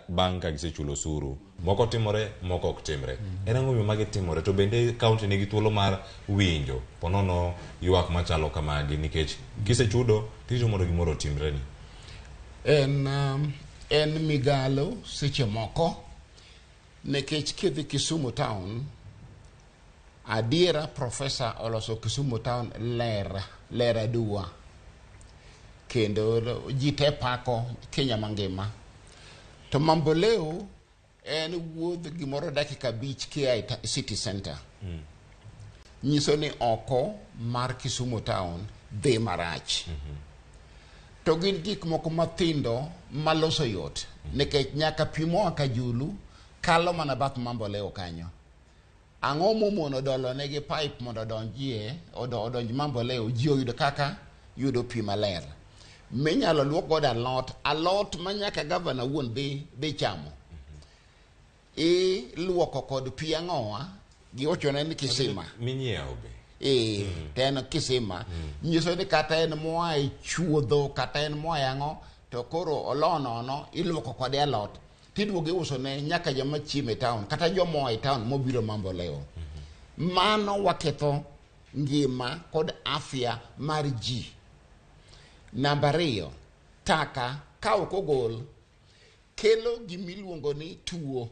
bang' ka gisechulo osuru. Moko timore, moko ok timre. En ang'o miyo magi timore? To bende kaunti nigi thuolo mar winjo ponono ywak machalo kamagi, nikech kisechudo tito mondo gimoro otimre ni. En migalo seche moko, nekech kidhi Kisumu town, adiera profesa oloso Kisumu town ler aduwa, kendo ji te pako Kenya mangima. To mamboleo en wuodh gimoro dakika 5 kia city center. Nyiso ni oko mar Kisumu town dhi marach. To gin gik moko mathindo maloso yot, nikech nyaka pimo Kajulu kalo mana bath mamboleo kanyo. Ang'o momono dolo negi pipe mondo odonj mamboleo, ji oyudo kaka yudo pi maler. Minyalo luok godo alot manyaka gavana wuon dhi chamo. Luoko kod pi ang'owa, giwachone ni kisima. Minyiewo be. En kisima. Nyiso ni kata en moa e chuodho, kata en moa ang'o, to koro olonono iluoko kode alot. Tidwogi uso ne nyaka joma chiemo e town, kata joma e town mobiro mamboleo. Mano waketho ngima kod afya mar ji. Namba 2, taka ka ok ogol kelo gimiluongo ni tuo.